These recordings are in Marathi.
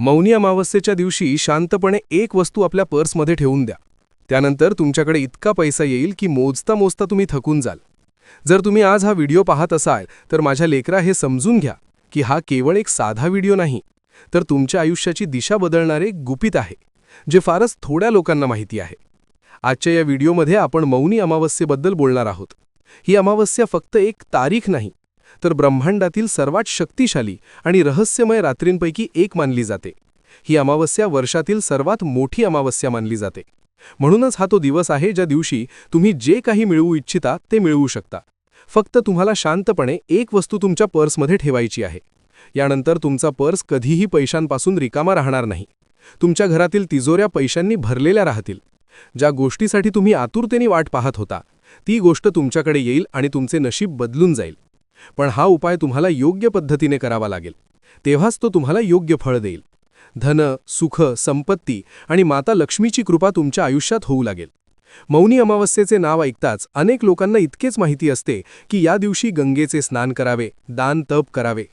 मौनी अमावस्येच्या दिवशी शांतपणे एक वस्तू आपल्या पर्समध्ये ठेवून द्या. त्यानंतर तुमच्याकडे इतका पैसा येईल की मोजता मोजता तुम्ही थकून जाल. जर तुम्ही आज हा व्हिडिओ पाहत असाल तर माझ्या लेकरा हे समजून घ्या की हा केवळ एक साधा व्हिडिओ नाही, तर तुमच्या आयुष्याची दिशा बदलणारे गुपित आहे, जे फारच थोड्या लोकांना माहिती आहे. आजच्या या व्हिडिओमध्ये आपण मौनी अमावस्येबद्दल बोलणार आहोत. ही अमावस्या फक्त एक तारीख नाही, तर ब्रह्मांडातील सर्वात शक्तिशाली आणि रहस्यमय रात्रींपैकी एक मानली जाते. ही अमावस्या वर्षातील सर्वात मोठी अमावस्या मानली जाते. म्हणूनच हा तो दिवस आहे ज्या दिवशी तुम्ही जे काही मिळवू इच्छिता ते मिळवू शकता. फक्त तुम्हाला शांतपणे एक वस्तू तुमच्या पर्समध्ये ठेवायची आहे. यानंतर तुमचा पर्स कधीही पैशांपासून रिकामा राहणार नाही. तुमच्या घरातील तिजोऱ्या पैशांनी भरलेल्या राहतील. ज्या गोष्टीसाठी तुम्ही आतुरतेने वाट पाहत होता, ती गोष्ट तुमच्याकडे येईल आणि तुमचे नशीब बदलून जाईल. पण हा उपाय तुम्हाला योग्य पद्धतीने करावा लागेल. तेव्हाच तो तुम्हाला योग्य फळ देईल. धन, सुख, संपत्ती आणि माता लक्ष्मीची कृपा तुमच्या आयुष्यात होऊ लागेल. मौनी अमावस्येचे नाव ऐकताच अनेक लोकांना इतकेच माहिती असते की या दिवशी गंगेचे स्नान करावे, दान तप करावे.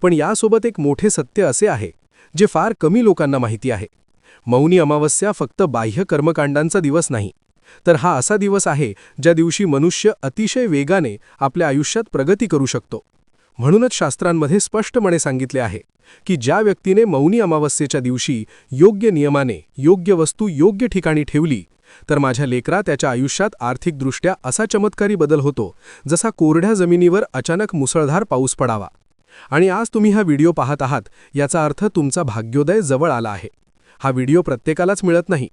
पण यासोबत एक मोठे सत्य असे आहे जे फार कमी लोकांना माहिती आहे. मौनी अमावस्या फक्त बाह्य कर्मकांडांचा दिवस नाही, तर हा असा दिवस आहे ज्या दिवशी मनुष्य अतिशय वेगाने आपल्या आयुष्यात प्रगती करू शकतो. म्हणूनच शास्त्रांमध्ये स्पष्टपणे सांगितले आहे की ज्या व्यक्तीने मौनी अमावस्येच्या दिवशी योग्य नियमाने योग्य वस्तू योग्य ठिकाणी ठेवली, तर माझ्या लेकरा त्याच्या आयुष्यात आर्थिकदृष्ट्या असा चमत्कारी बदल होतो जसा कोरड्या जमिनीवर अचानक मुसळधार पाऊस पडावा. आणि आज तुम्ही हा व्हिडिओ पाहत आहात, याचा अर्थ तुमचा भाग्योदय जवळ आला आहे. हा व्हिडिओ प्रत्येकालाच मिळत नाही,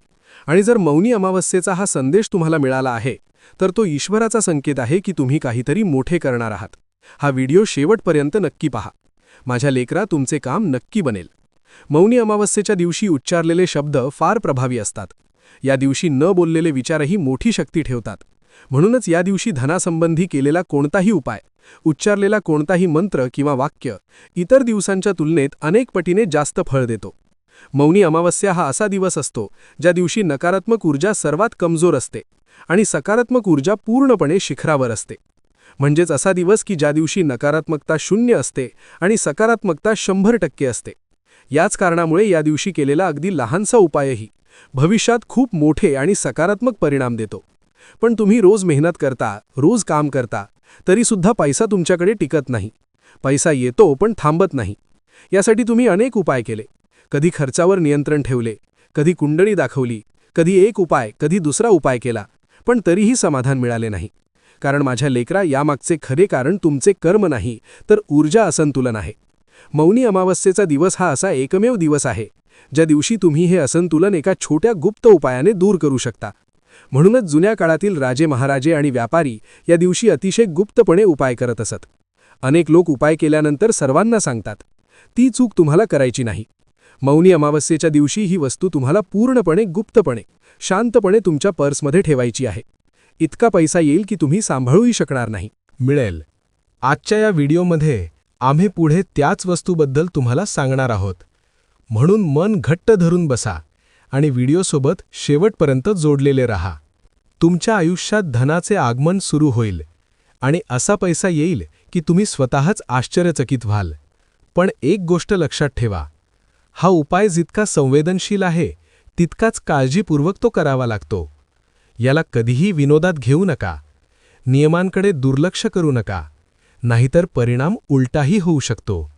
आणि जर मौनी अमावस्येचा हा संदेश तुम्हाला मिळाला आहे तर तो ईश्वराचा संकेत आहे की तुम्ही काहीतरी मोठे करणार आहात. हा व्हिडिओ शेवटपर्यंत नक्की पहा. माझ्या लेकरा, तुमचे काम नक्की बनेल. मौनी अमावस्येच्या दिवशी उच्चारलेले शब्द फार प्रभावी असतात. या दिवशी न बोललेले विचारही मोठी शक्ती ठेवतात. म्हणूनच या दिवशी धनासंबंधी केलेला कोणताही उपाय, उच्चारलेला कोणताही मंत्र किंवा वाक्य इतर दिवसांच्या तुलनेत अनेक पटीने जास्त फळ देतो. मौनी अमावस्या हा असा दिवस असतो ज्या दिवशी नकारात्मक ऊर्जा सर्वात कमजोर असते आणि सकारात्मक ऊर्जा पूर्णपणे शिखरावर असते. म्हणजेच असा दिवस की ज्या दिवशी नकारात्मकता 0 असते आणि सकारात्मकता 100% असते. याच कारणामुळे या दिवशी केलेला अगदी लहानसा उपायही भविष्यात खूप मोठे आणि सकारात्मक परिणाम देतो. पण तुम्ही रोज मेहनत करता, रोज काम करता, तरीसुद्धा पैसा तुमच्याकडे टिकत नाही. पैसा येतो पण थांबत नाही. यासाठी तुम्ही अनेक उपाय केले. कधी खर्चावर नियंत्रण ठेवले, कधी कुंडली दाखवली, कधी एक उपाय कधी दुसरा उपाय केला, पण तरीही समाधान मिळाले नाही. कारण माझ्या लेकरा, यामागचे खरे कारण तुमचे कर्म नाही, तर ऊर्जा असंतुलन आहे. मौनी अमावस्येचा दिवस हा असा एकमेव दिवस आहे ज्या दिवशी तुम्ही हे असंतुलन एका छोट्या गुप्त उपायाने दूर करू शकता. म्हणूनच जुन्या काळातील राजे, महाराजे आणि व्यापारी या दिवशी अतिशय गुप्तपणे उपाय करत असत. अनेक लोक उपाय केल्यानंतर सर्वांना सांगतात. ती चूक तुम्हाला करायची नाही. मौनी अमावस्येच्या दिवशी ही वस्तू तुम्हाला पूर्णपणे गुप्तपणे शांतपणे तुमच्या पर्समध्ये ठेवायची आहे. इतका पैसा येईल की तुम्ही सांभाळूही शकणार नाही. मिळेल. आजच्या या व्हिडिओमध्ये आम्ही पुढे त्याच वस्तूबद्दल तुम्हाला सांगणार आहोत. म्हणून मन घट्ट धरून बसा आणि व्हिडिओसोबत शेवटपर्यंत जोडलेले रहा. तुमच्या आयुष्यात धनाचे आगमन सुरू होईल आणि असा पैसा येईल की तुम्ही स्वतःच आश्चर्यचकित व्हाल. पण एक गोष्ट लक्षात ठेवा, हा उपाय जितका संवेदनशील आहे तितकाच काळजीपूर्वक तो करावा लागतो. याला कधीही विनोदात घेऊ नका. नियमांकडे दुर्लक्ष करू नका, नाहीतर परिणाम उलटाही होऊ शकतो.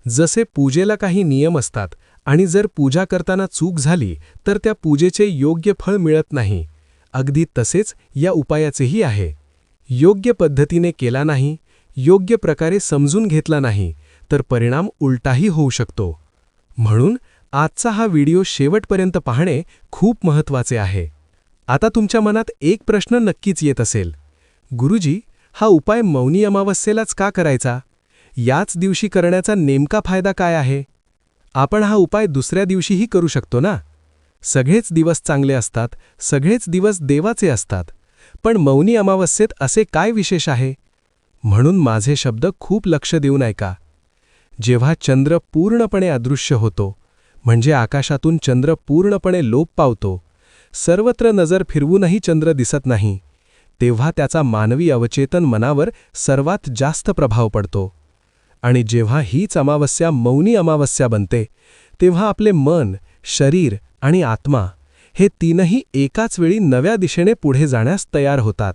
जसे पूजेला काही नियम असतात आणि जर पूजा करताना चूक झाली तर त्या पूजेचे योग्य फळ मिळत नाही, अगदी तसेच या उपायाचेही आहे. योग्य पद्धतीने केला नाही, योग्य प्रकारे समजून घेतला नाही, तर परिणाम उलटाही होऊ शकतो. म्हणून आजचा हा व्हिडिओ शेवटपर्यंत पाहणे खूप महत्त्वाचे आहे. आता तुमच्या मनात एक प्रश्न नक्कीच येत असेल, गुरुजी, हा उपाय मौनी अमावस्येलाच का करायचा? याच दिवशी करण्याचा नेमका फायदा काय आहे? आपण हा उपाय दुसऱ्या दिवशीही करू शकतो ना? सगळेच दिवस चांगले असतात, सगळेच दिवस देवाचे असतात. पण मौनी अमावस्येत असे काय विशेष आहे? म्हणून माझे शब्द खूप लक्ष देऊन ऐका. जेव्हा चंद्र पूर्णपणे अदृश्य होतो, म्हणजे आकाशातून चंद्र पूर्णपणे लोप पावतो, सर्वत्र नजर फिरवूनही चंद्र दिसत नाही, तेव्हा त्याचा मानवी अवचेतन मनावर सर्वात जास्त प्रभाव पडतो. आणि जेव्हा हीच अमावस्या मौनी अमावस्या बनते, तेव्हा आपले मन, शरीर आणि आत्मा हे तीनही एकाच वेळी नव्या दिशेने पुढे जाण्यास तयार होतात.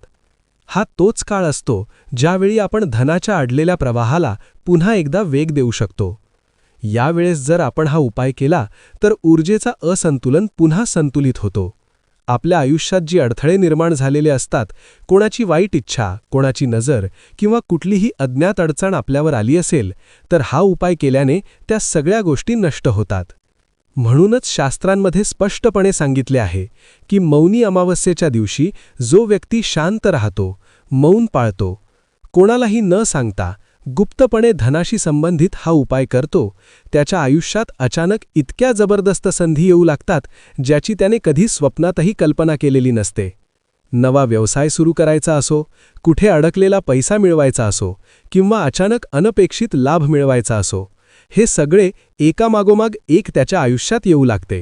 हा तोच काळ असतो ज्यावेळी आपण धनाच्या अडलेल्या प्रवाहाला पुन्हा एकदा वेग देऊ शकतो. यावेळेस जर आपण हा उपाय केला तर ऊर्जेचा असंतुलन पुन्हा संतुलित होतो. आपल्या आयुष्यात जी अडथळे निर्माण झालेले असतात, कोणाची वाईट इच्छा, कोणाची नजर किंवा कुठलीही अज्ञात अडचण आपल्यावर आली असेल, तर हा उपाय केल्याने त्या सगळ्या गोष्टी नष्ट होतात. म्हणूनच शास्त्रांमध्ये स्पष्टपणे सांगितले आहे की मौनी अमावस्येच्या दिवशी जो व्यक्ती शांत राहतो, मौन पाळतो, कोणालाही न सांगता गुप्तपणे धनाशी संबंधित हा उपाय करतो, त्याच्या आयुष्यात अचानक इतक्या जबरदस्त संधी येऊ लागतात ज्याची त्याने कधी स्वप्नातही कल्पना केलेली नसते. नवा व्यवसाय सुरू करायचा असो, कुठे अडकलेला पैसा मिळवायचा असो किंवा अचानक अनपेक्षित लाभ मिळवायचा असो, हे सगळे एकामागोमाग एक त्याच्या आयुष्यात येऊ लागते.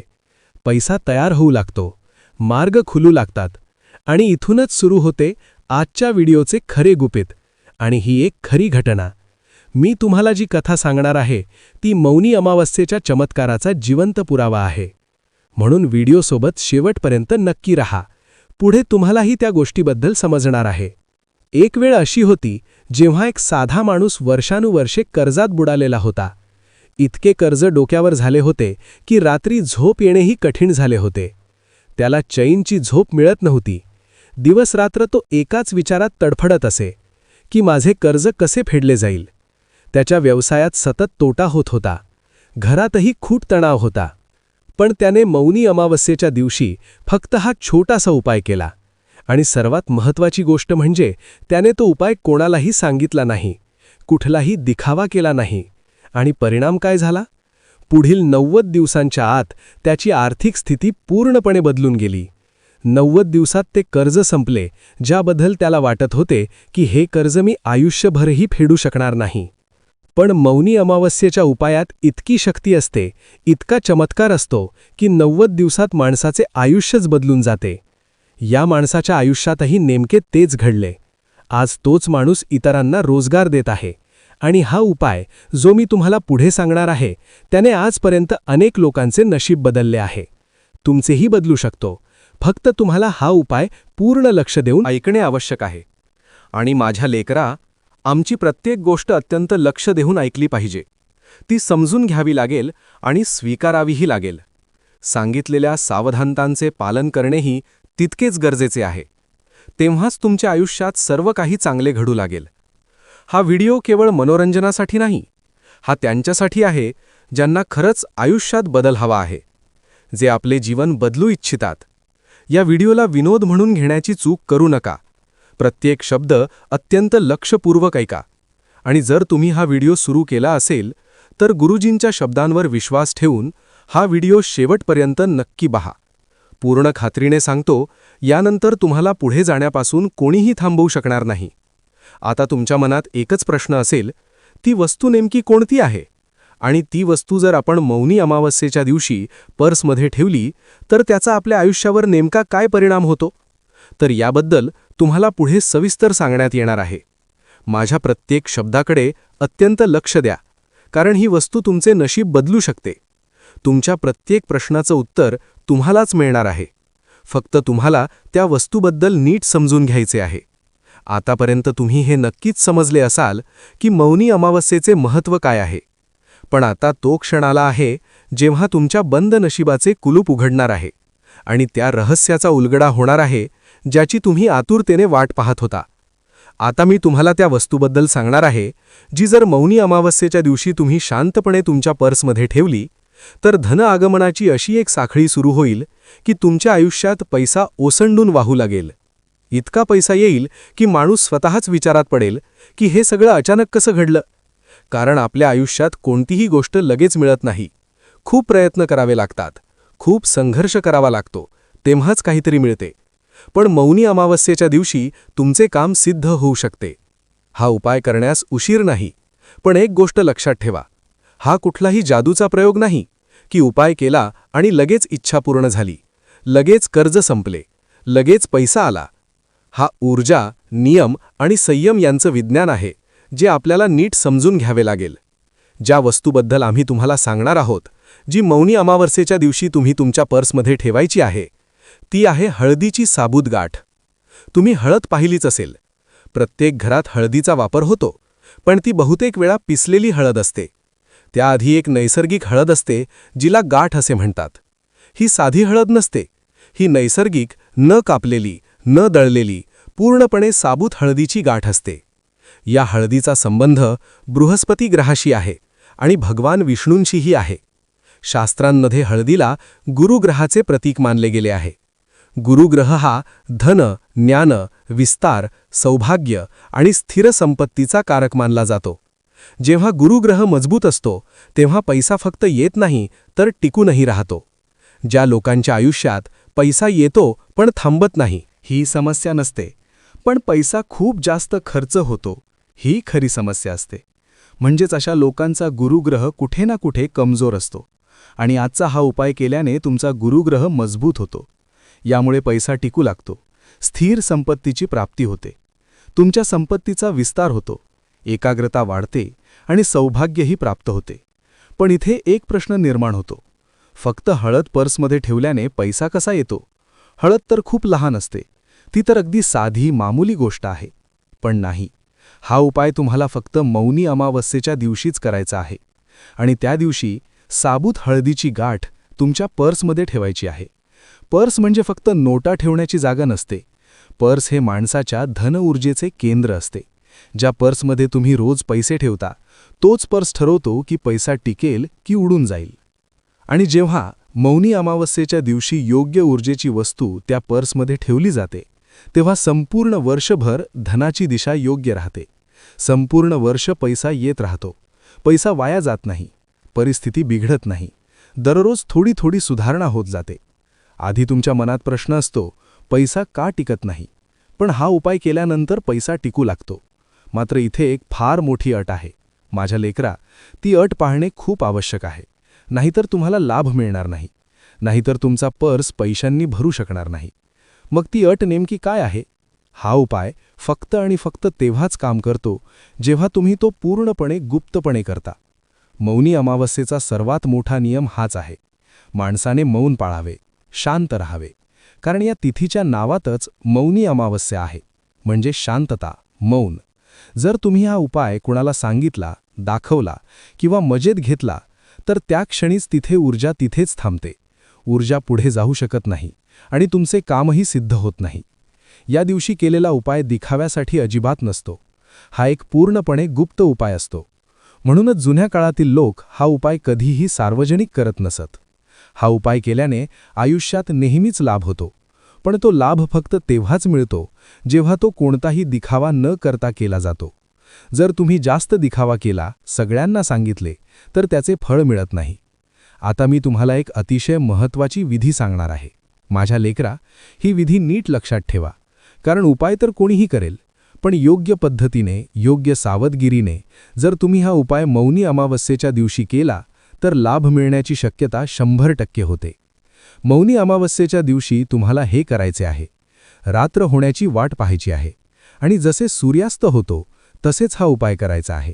पैसा तयार होऊ लागतो, मार्ग खुलू लागतात आणि इथूनच सुरू होते आजच्या व्हिडिओचे खरे गुपित. आणि ही एक खरी घटना. मी तुम्हाला जी कथा सांगणार आहे ती मौनी अमावस्येच्या चमत्काराचा जिवंत पुरावा आहे. म्हणून व्हिडिओसोबत शेवटपर्यंत नक्की राहा. पुढे तुम्हालाही त्या गोष्टीबद्दल समजणार आहे. एक वेळ अशी होती जेव्हा एक साधा माणूस वर्षानुवर्षे कर्जात बुडालेला होता. इतके कर्ज डोक्यावर झाले होते की रात्री झोप येणेही कठीण झाले होते. त्याला चैनची झोप मिळत नव्हती. दिवसरात्र तो एकाच विचारात तडफडत असे की माझे कर्ज कसे फेडले जाईल. त्याच्या व्यवसायात सतत तोटा होत होता. घरातही खूप तणाव होता. पण त्याने मौनी अमावस्येच्या दिवशी फक्त हा छोटासा उपाय केला. आणि सर्वात महत्त्वाची गोष्ट म्हणजे त्याने तो उपाय कोणालाही सांगितला नाही, कुठलाही दिखावा केला नाही. आणि परिणाम काय झाला? पुढील 90 दिवसांच्या आत त्याची आर्थिक स्थिती पूर्णपणे बदलून गेली. 90 दिवसात ते कर्ज संपले ज्याबद्दल त्याला वाटत होते की हे कर्ज मी आयुष्यभरही फेडू शकणार नाही. पण मौनी अमावस्येच्या उपायात इतकी शक्ती असते, इतका चमत्कार असतो की 90 दिवसात माणसाचे आयुष्यच बदलून जाते. या माणसाच्या आयुष्यातही नेमके तेच घडले. आज तोच माणूस इतरांना रोजगार देत आहे. आणि हा उपाय जो मी तुम्हाला पुढे सांगणार आहे त्याने आजपर्यंत अनेक लोकांचे नशीब बदलले आहे. तुमचेही बदलू शकतो. फक्त तुम्हाला हा उपाय पूर्ण लक्ष देऊन ऐकणे आवश्यक आहे. आणि माझ्या लेकरा, आमची प्रत्येक गोष्ट अत्यंत लक्ष देऊन ऐकली पाहिजे. ती समजून घ्यावी लागेल आणि स्वीकारावीही लागेल. सांगितलेल्या सावधानतांचे पालन करणेही तितकेच गरजेचे आहे. तेव्हाच तुमच्या आयुष्यात सर्व काही चांगले घडू लागेल. हा व्हिडिओ केवळ मनोरंजनासाठी नाही, हा त्यांच्यासाठी आहे ज्यांना खरंच आयुष्यात बदल हवा आहे, जे आपले जीवन बदलू इच्छितात. या व्हिडिओला विनोद म्हणून घेण्याची चूक करू नका. प्रत्येक शब्द अत्यंत लक्षपूर्वक ऐका. आणि जर तुम्ही हा व्हिडिओ सुरू केला असेल तर गुरुजींच्या शब्दांवर विश्वास ठेवून हा व्हिडिओ शेवटपर्यंत नक्की पहा. पूर्ण खात्रीने सांगतो, यानंतर तुम्हाला पुढे जाण्यापासून कोणीही थांबवू शकणार नाही. आता तुमच्या मनात एकच प्रश्न असेल, ती वस्तू नेमकी कोणती आहे? आणि ती वस्तू जर आपण मौनी अमावस्येच्या दिवशी पर्समध्ये ठेवली तर त्याचा आपल्या आयुष्यावर नेमका काय परिणाम होतो? तर याबद्दल तुम्हाला पुढे सविस्तर सांगण्यात येणार आहे. माझ्या प्रत्येक शब्दाकडे अत्यंत लक्ष द्या, कारण ही वस्तू तुमचे नशीब बदलू शकते. तुमच्या प्रत्येक प्रश्नाचं उत्तर तुम्हालाच मिळणार आहे. फक्त तुम्हाला त्या वस्तूबद्दल नीट समजून घ्यायचे आहे. आतापर्यंत तुम्ही हे नक्कीच समजले असाल की मौनी अमावस्येचे महत्त्व काय आहे. पण आता तो क्षण आला आहे जेव्हा तुमच्या बंद नशिबाचे कुलूप उघडणार आहे आणि त्या रहस्याचा उलगडा होणार आहे ज्याची तुम्ही आतुरतेने वाट पाहत होता. आता मी तुम्हाला त्या वस्तूबद्दल सांगणार आहे जी जर मौनी अमावस्येच्या दिवशी तुम्ही शांतपणे तुमच्या पर्समध्ये ठेवली तर धन आगमनाची अशी एक साखळी सुरू होईल की तुमच्या आयुष्यात पैसा ओसंडून वाहू लागेल. इतका पैसा येईल की माणूस स्वतःच विचारात पडेल की हे सगळं अचानक कसं घडलं. कारण आपल्या आयुष्यात कोणतीही गोष्ट लगेच मिळत नाही. खूप प्रयत्न करावे लागतात, खूप संघर्ष करावा लागतो, तेव्हाच काहीतरी मिळते. पण मौनी अमावस्येच्या दिवशी तुमचे काम सिद्ध होऊ शकते. हा उपाय करण्यास उशीर नाही. पण एक गोष्ट लक्षात ठेवा, हा कुठलाही जादूचा प्रयोग नाही की उपाय केला आणि लगेच इच्छा पूर्ण झाली, लगेच कर्ज संपले, लगेच पैसा आला. हा ऊर्जा, नियम आणि संयम यांचं विज्ञान आहे जे आपल्याला नीट समजून घ्यावे लागेल. ज्या वस्तूबद्दल आम्ही तुम्हाला सांगणार आहोत, जी मौनी अमावस्येच्या दिवशी तुम्ही तुमच्या पर्समध्ये ठेवायची आहे ती आहे हळदीची साबूत गाठ. तुम्ही हळद पाहिलीच असेल. प्रत्येक घरात हळदीचा वापर होतो, पण ती बहुतेक वेळा पिसलेली हळद असते. त्याआधी एक नैसर्गिक हळद असते जिला गाठ असे म्हणतात. ही साधी हळद नसते. ही नैसर्गिक, न कापलेली, न दळलेली, पूर्णपणे साबूत हळदीची गाठ असते. या हळदीचा संबंध बृहस्पती ग्रहाशी आहे आणि भगवान विष्णूंशीही आहे. शास्त्रांमध्ये हळदीला गुरुग्रहाचे प्रतीक मानले गेले आहे. गुरुग्रह हा धन, ज्ञान, विस्तार, सौभाग्य आणि स्थिर संपत्तीचा कारक मानला जातो. जेव्हा गुरुग्रह मजबूत असतो तेव्हा पैसा फक्त येत नाही तर टिकूनही राहतो. ज्या लोकांच्या आयुष्यात पैसा येतो पण थांबत नाही, ही समस्या नसते. पण पैसा खूप जास्त खर्च होतो, ही खरी समस्या असते. म्हणजेच अशा लोकांचा गुरुग्रह कुठे ना कुठे कमजोर असतो आणि आजचा हा उपाय केल्याने तुमचा गुरुग्रह मजबूत होतो. यामुळे पैसा टिकू लागतो, स्थिर संपत्तीची प्राप्ती होते, तुमच्या संपत्तीचा विस्तार होतो, एकाग्रता वाढते आणि सौभाग्यही प्राप्त होते. पण इथे एक प्रश्न निर्माण होतो. फक्त हळद पर्समध्ये ठेवल्याने पैसा कसा येतो? हळद तर खूप लहान असते, ती तर अगदी साधी मामूली गोष्ट आहे. पण नाही, हा उपाय तुम्हाला फक्त मौनी अमावस्येच्या दिवशीच करायचा आहे आणि त्या दिवशी साबूत हळदीची गाठ तुमच्या पर्समध्ये ठेवायची आहे. पर्स म्हणजे फक्त नोटा ठेवण्याची जागा नसते. पर्स हे माणसाच्या धन ऊर्जेचे केंद्र असते. ज्या पर्समध्ये तुम्ही रोज पैसे ठेवता तोच पर्स ठरवतो की पैसा टिकेल की उडून जाईल. आणि जेव्हा मौनी अमावस्येच्या दिवशी योग्य ऊर्जेची वस्तू त्या पर्समध्ये ठेवली जाते तेव्हा संपूर्ण वर्षभर धनाची दिशा योग्य राहते. संपूर्ण वर्ष पैसा येत राहतो. पैसा वाया जात नाही, परिस्थिती बिघडत नाही, दररोज थोडी थोडी सुधारणा होत जाते. आधी तुमच्या मनात प्रश्न असतो, पैसा का टिकत नाही? पण हा उपाय केल्यानंतर पैसा टिकू लागतो. मात्र इथे एक फार मोठी अट आहे. माझ्या लेकरा, ती अट पाळणे खूप आवश्यक आहे. नाहीतर तुम्हाला लाभ मिळणार नाही, नाहीतर तुमचा पर्स पैशांनी भरू शकणार नाही. मग ती अट नेमकी काय आहे? हा उपाय फक्त आणि फक्त तेव्हाच काम करतो जेव्हा तुम्ही तो पूर्णपणे गुप्तपणे करता. मौनी अमावस्येचा सर्वात मोठा नियम हाच आहे. माणसाने मौन पाळावे, शांत राहावे. कारण या तिथीच्या नावातच मौनी अमावस्या आहे, म्हणजे शांतता, मौन. जर तुम्ही हा उपाय कुणाला सांगितला, दाखवला किंवा मजेत घेतला तर त्या क्षणीच तिथे ऊर्जा तिथेच थांबते. ऊर्जा पुढे जाऊ शकत नाही आणि तुमचे कामही सिद्ध होत नाही. या दिवशी केलेला उपाय दिखाव्यासाठी अजिबात नसतो. हा एक पूर्णपणे गुप्त उपाय असतो. म्हणूनच जुन्या काळातील लोक हा उपाय कधीही सार्वजनिक करत नसत. हा उपाय केल्याने आयुष्यात नेहमीच लाभ होतो. पण तो लाभ फक्त तेव्हाच मिळतो जेव्हा तो कोणताही दिखावा न करता केला जातो. जर तुम्ही जास्त दिखावा केला, सगळ्यांना सांगितले, तर त्याचे फळ मिळत नाही. आता मी तुम्हाला एक अतिशय महत्त्वाची विधी सांगणार आहे. माझ्या लेकरा, ही विधी नीट लक्षात ठेवा. कारण उपाय तर कोणीही करेल, पण योग्य पद्धतीने, योग्य सावधगिरीने जर तुम्ही हा उपाय मौनी अमावस्येच्या दिवशी केला तर लाभ मिळण्याची शक्यता 100% होते. मौनी अमावस्येच्या दिवशी तुम्हाला हे करायचे आहे. रात्र होण्याची वाट पाहायची आहे आणि जसे सूर्यास्त होतो तसेच हा उपाय करायचा आहे.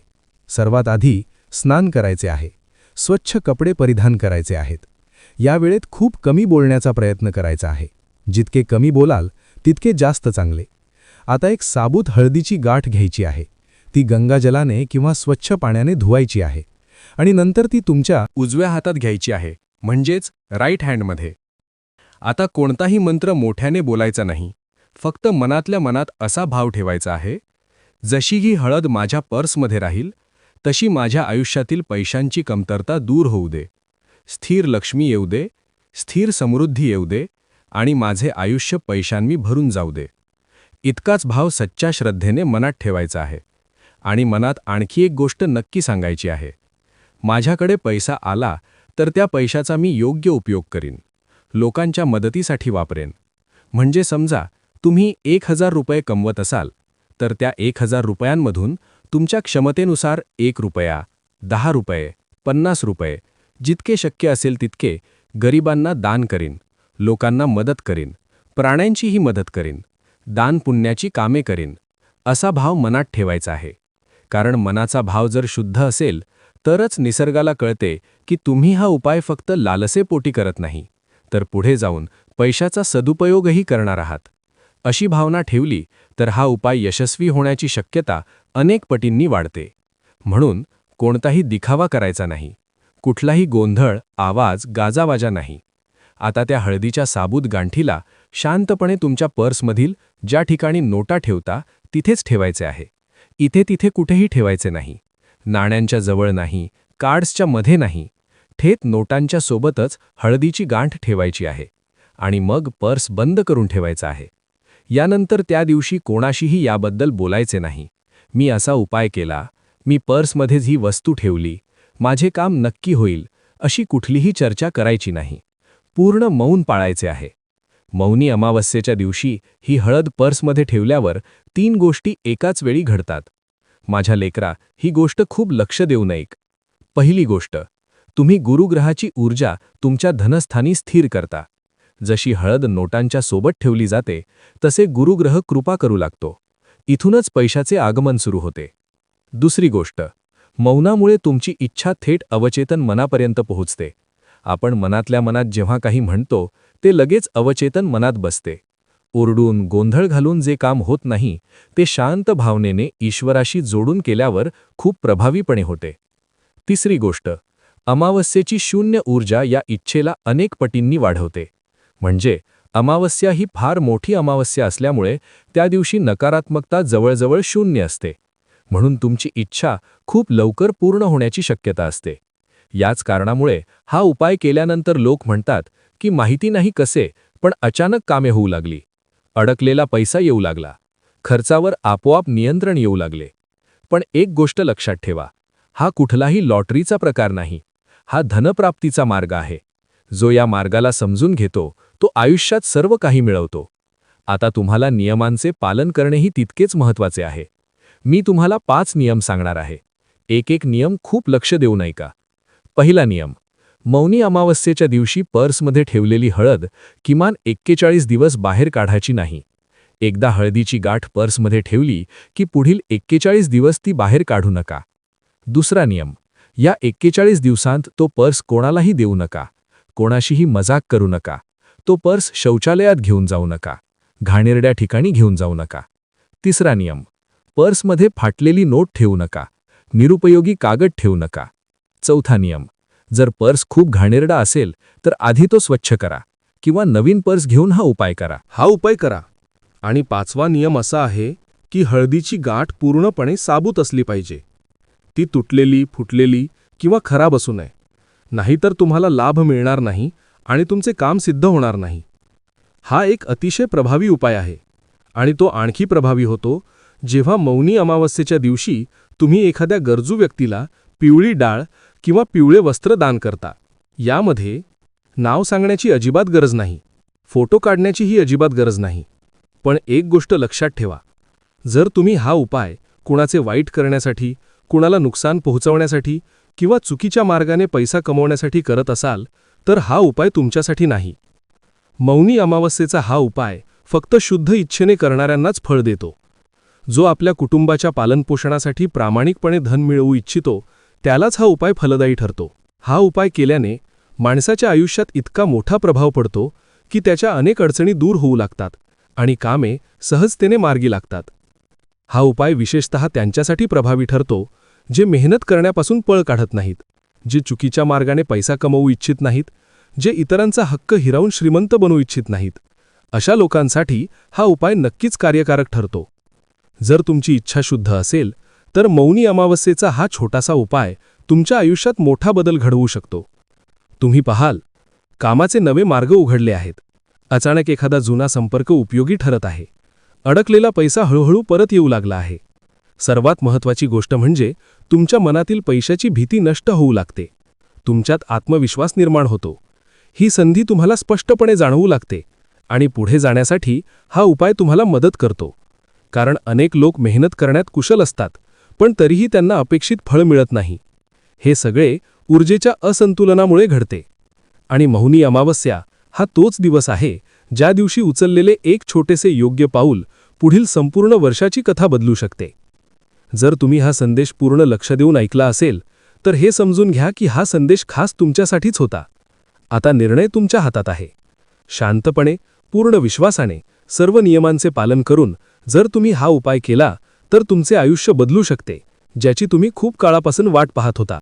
सर्वात आधी स्नान करायचे आहे. स्वच्छ कपडे परिधान करायचे आहेत. या वेळेत खूप कमी बोलण्याचा प्रयत्न करायचा आहे. जितके कमी बोलाल तितके जास्त चांगले. आता एक साबूत हळदीची गाठ घ्यायची आहे. ती गंगाजलाने किंवा स्वच्छ पाण्याने धुवायची आहे आणि नंतर ती तुमच्या उजव्या हातात घ्यायची आहे, म्हणजेच राईट हँडमध्ये. आता कोणताही मंत्र मोठ्याने बोलायचा नाही. फक्त मनातल्या मनात असा भाव ठेवायचा आहे, जशी ही हळद माझ्या पर्समध्ये राहील तशी माझ्या आयुष्यातील पैशांची कमतरता दूर होऊ दे, स्थिर लक्ष्मी येऊ दे, स्थिर समृद्धी येऊ दे आणि माझे आयुष्य पैशांनी भरून जाऊ दे. इतकाच भाव सच्च्या श्रद्धेने मनात ठेवायचा आहे. आणि मनात आणखी एक गोष्ट नक्की सांगायची आहे. माझ्याकडे पैसा आला तर त्या पैशाचा मी योग्य उपयोग करीन, लोकांच्या मदतीसाठी वापरेन. म्हणजे समजा तुम्ही 1000 रुपये कमवत असाल तर त्या 1000 रुपयांमधून तुमच्या क्षमतेनुसार 1 रुपया, 10 रुपये, 50 रुपये, जितके शक्य असेल तितके गरिबांना दान करीन, लोकांना मदत करीन, प्राण्यांचीही मदत करीन, दान पुण्याची कामे करीन. असा भाव मनात ठेवायचा आहे. कारण मनाचा भाव जर शुद्ध असेल तरच निसर्गाला कळते की तुम्ही हा उपाय फक्त लालसेपोटी करत नाही, तर पुढे जाऊन पैशाचा सदुपयोगही करणार आहात. अशी भावना ठेवली तर हा उपाय यशस्वी होण्याची शक्यता अनेक पटींनी वाढते. म्हणून कोणताही दिखावा करायचा नाही, कुठलाही गोंधळ, आवाज, गाजावाजा नाही. आता त्या हळदीच्या साबूत गांठीला शांतपणे तुमच्या पर्समधील ज्या ठिकाणी नोटा ठेवता तिथेच ठेवायचे आहे. इथे तिथे कुठेही ठेवायचे नाही. नाण्यांच्या जवळ नाही, कार्ड्सच्या मध्ये नाही. थेट नोटांच्या सोबतच हळदीची गांठ ठेवायची आहे आणि मग पर्स बंद करून ठेवायचा आहे. यानंतर त्या दिवशी कोणाशीही याबद्दल बोलायचे नाही. मी असा उपाय केला, मी पर्समध्येच ही वस्तू ठेवली, माझे काम नक्की होईल, अशी कुठलीही चर्चा करायची नाही. पूर्ण मौन पाळायचे आहे. मौनी अमावस्येच्या दिवशी ही हळद पर्समध्ये ठेवल्यावर 3 गोष्टी एकाच वेळी घडतात. माझ्या लेकरा, ही गोष्ट खूप लक्ष देऊन ऐक. पहिली गोष्ट, तुम्ही गुरुग्रहाची ऊर्जा तुमच्या धनस्थानी स्थिर करता. जशी हळद नोटांच्या सोबत ठेवली जाते तसे गुरुग्रह कृपा करू लागतो. इथूनच पैशाचे आगमन सुरू होते. दुसरी गोष्ट, मौनामुळे तुमची इच्छा थेट अवचेतन मनापर्यंत पोहोचते. आपण मनातल्या मनात जेव्हा काही म्हणतो ते लगेच अवचेतन मनात बसते. ओरडून गोंधळ घालून जे काम होत नाही ते शांत भावनेने ईश्वराशी जोडून केल्यावर खूप प्रभावीपणे होते. तिसरी गोष्ट, अमावस्येची शून्य ऊर्जा या इच्छेला अनेक पटींनी वाढवते. म्हणजे अमावस्या ही फार मोठी अमावस्या असल्यामुळे त्या दिवशी नकारात्मकता जवळजवळ शून्य असते. म्हणून तुमची इच्छा खूप लवकर पूर्ण होण्याची शक्यता असते. याच कारणामुळे हा उपाय केल्यानंतर लोक म्हणतात की माहिती नाही कसे पण अचानक कामे होऊ लागली, अडकलेला पैसा येऊ लागला, खर्चावर आपोआप नियंत्रण येऊ लागले. पण एक गोष्ट लक्षात ठेवा, हा कुठलाही लॉटरीचा प्रकार नाही. हा धनप्राप्तीचा मार्ग आहे. जो या मार्गाला समजून घेतो तो आयुष्यात सर्व काही मिळवतो. आता तुम्हाला नियमांचे पालन करणेही तितकेच महत्त्वाचे आहे. मी तुम्हाला 5 नियम सांगणार आहे. एक एक नियम खूप लक्ष देऊन ऐका. पहिला नियम, मौनी अमावस्येच्या दिवशी पर्समध्ये ठेवलेली हळद किमान 41 दिवस बाहेर काढायची नाही. एकदा हळदीची गाठ पर्समध्ये ठेवली की पुढील 41 दिवस ती बाहेर काढू नका. दुसरा नियम, या 41 दिवसांत तो पर्स कोणालाही देऊ नका, कोणाशीही मजाक करू नका. तो पर्स शौचालयात घेऊन जाऊ नका, घाणेरड्या ठिकाणी घेऊन जाऊ नका. तिसरा नियम, पर्समध्ये फाटलेली नोट ठेवू नका, निरुपयोगी कागद ठेवू नका. चौथा नियम, जर पर्स खूप घाणेरडा असेल तर आधी तो स्वच्छ करा किंवा नवीन पर्स घेऊन हा उपाय करा. आणि 5वा नियम असा आहे की हळदीची गाठ पूर्णपणे साबूत असली पाहिजे. ती तुटलेली, फुटलेली किंवा खराब असू नये. नाहीतर तुम्हाला लाभ मिळणार नाही आणि तुमचे काम सिद्ध होणार नाही. हा एक अतिशय प्रभावी उपाय आहे आणि तो आणखी प्रभावी होतो जेव्हा मौनी अमावस्येच्या दिवशी तुम्ही एखाद्या गरजू व्यक्तीला पिवळी डाळ किंवा पिवळे वस्त्र दान करता. यामध्ये नाव सांगण्याची अजिबात गरज नाही, फोटो काढण्याचीही अजिबात गरज नाही. पण एक गोष्ट लक्षात ठेवा, जर तुम्ही हा उपाय कुणाचे वाईट करण्यासाठी, कुणाला नुकसान पोहोचवण्यासाठी किंवा चुकीच्या मार्गाने पैसा कमवण्यासाठी करत असाल तर हा उपाय तुमच्यासाठी नाही. मौनी अमावस्येचा हा उपाय फक्त शुद्ध इच्छेने करणाऱ्यांनाच फळ देतो. जो आपल्या कुटुंबाच्या पालनपोषणासाठी प्रामाणिकपणे धन मिळवू इच्छितो त्यालाच हा उपाय फलदायी ठरतो. हा उपाय केल्याने माणसाच्या आयुष्यात इतका मोठा प्रभाव पडतो की त्याच्या अनेक अडचणी दूर होऊ लागतात आणि कामे सहजतेने मार्गी लागतात. हा उपाय विशेषतः त्यांच्यासाठी प्रभावी ठरतो जे मेहनत करण्यापासून पळ काढत नाहीत, जे चुकीच्या मार्गाने पैसा कमवू इच्छित नाहीत, जे इतरांचा हक्क हिरावून श्रीमंत बनू इच्छित नाहीत. अशा लोकांसाठी हा उपाय नक्कीच कार्यकारक ठरतो. जर तुमची इच्छा शुद्ध असेल तर मौनी अमावस्येचा हा छोटासा उपाय तुमच्या आयुष्यात मोठा बदल घडवू शकतो. तुम्ही पाहाल, कामाचे नवे मार्ग उघडले आहेत. अचानक एखादा जुना संपर्क उपयोगी ठरत आहे. अडकलेला पैसा हळूहळू परत येऊ लागला आहे. सर्वात महत्त्वाची गोष्ट म्हणजे तुमच्या मनातील पैशाची भीती नष्ट होऊ लागते. तुमच्यात आत्मविश्वास निर्माण होतो. ही संधी तुम्हाला स्पष्टपणे जाणवू लागते आणि पुढे जाण्यासाठी हा उपाय तुम्हाला मदत करतो. कारण अनेक लोक मेहनत करण्यात कुशल असतात पण तरीही त्यांना अपेक्षित फळ मिळत नाही. हे सगळे ऊर्जेच्या असंतुलनामुळे घडते. आणि मौनी अमावस्या हा तोच दिवस आहे ज्या दिवशी उचललेले एक छोटेसे योग्य पाऊल पुढील संपूर्ण वर्षाची कथा बदलू शकते. जर तुम्ही हा संदेश पूर्ण लक्ष देऊन ऐकला असेल तर हे समजून घ्या की हा संदेश खास तुमच्यासाठीच होता. आता निर्णय तुमच्या हातात आहे. शांतपणे, पूर्ण विश्वासाने, सर्व नियमांचे पालन करून जर तुम्ही हा उपाय केला तर तुमचे आयुष्य बदलू शकते, ज्याची तुम्ही खूप काळापासून वाट पाहत होता.